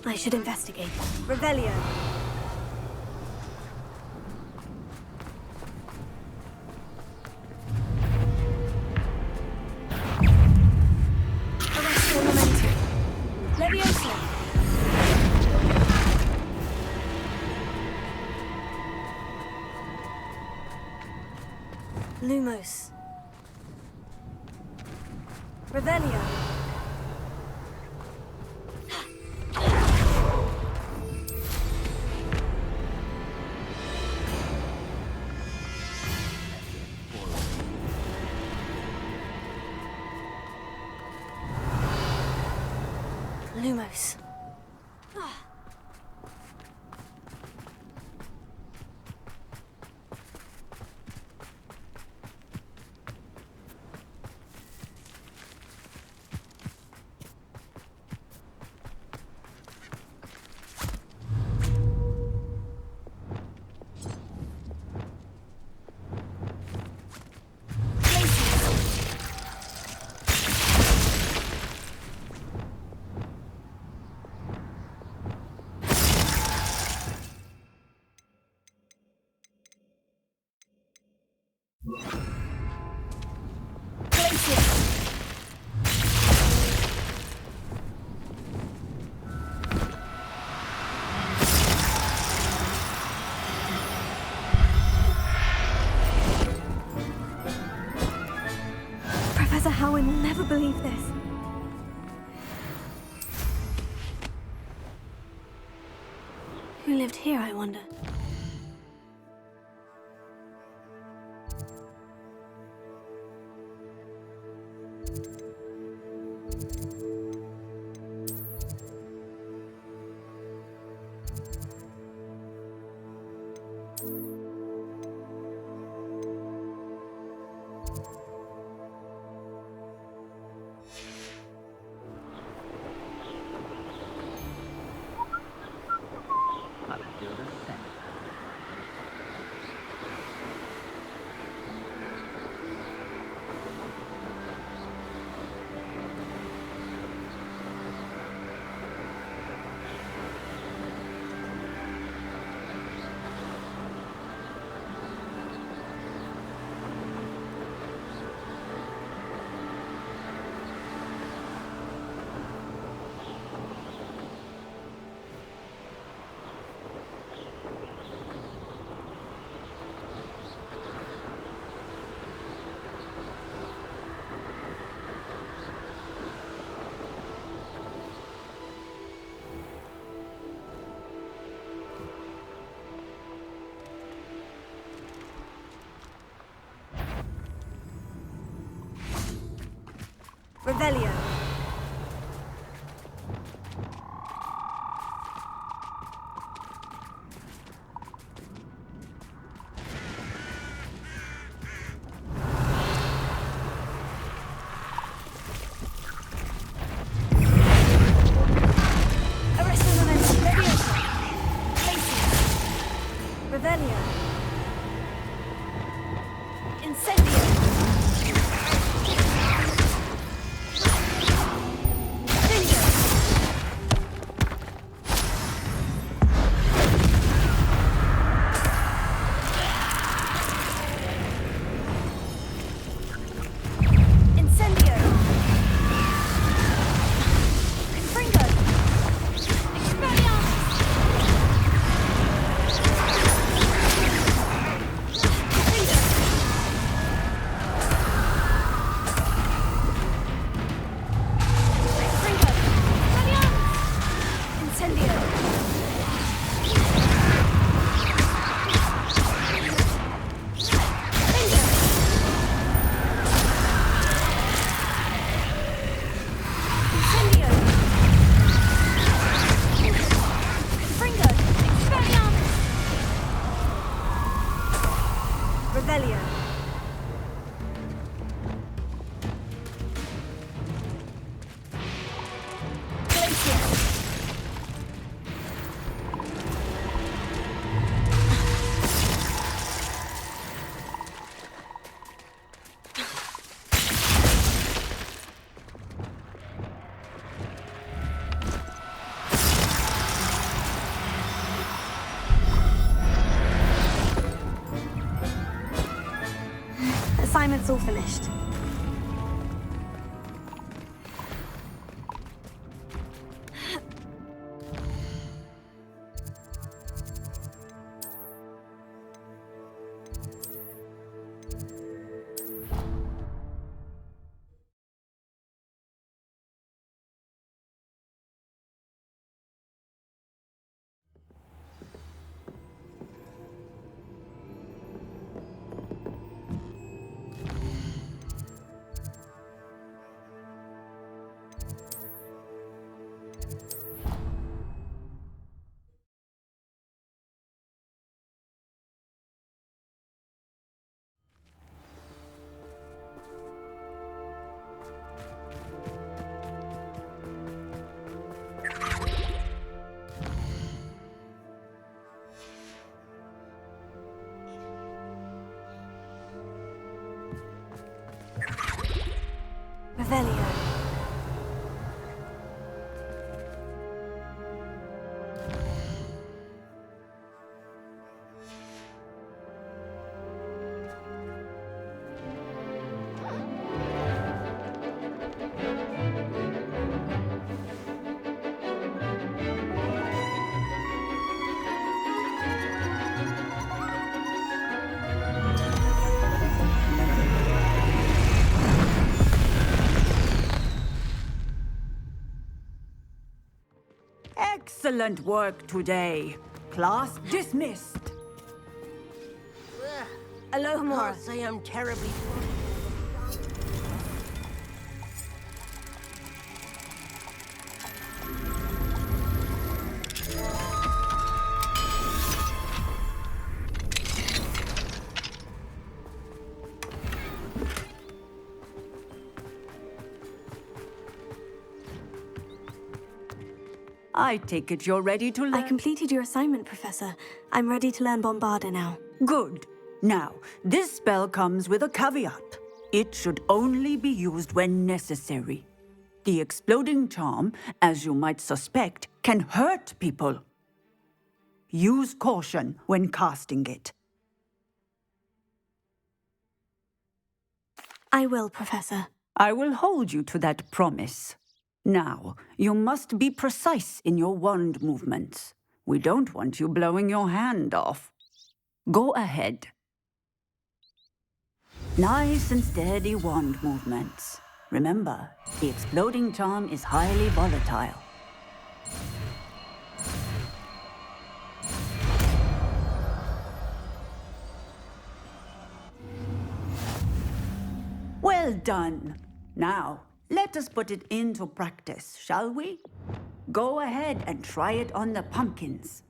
I should investigate. Revelio. Arresto momentum. Leviosa. Lumos. Revelio. Lumos. Professor Howard will never believe this. Who lived here, I wonder? Revelio. Assignment's all finished. Revelio. Excellent work today. Class dismissed. Aloha, Mora. Can't say I'm terribly... I take it you're ready to learn. I completed your assignment, Professor. I'm ready to learn Bombarda now. Good. Now, this spell comes with a caveat. It should only be used when necessary. The exploding charm, as you might suspect, can hurt people. Use caution when casting it. I will, Professor. I will hold you to that promise. Now, you must be precise in your wand movements. We don't want you blowing your hand off. Go ahead. Nice and steady wand movements. Remember, the exploding charm is highly volatile. Well done. Now, Let us put it into practice, shall we? Go ahead and try it on the pumpkins.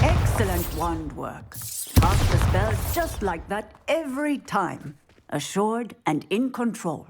Excellent wand work. Cast the spells just like that every time. Assured and in control.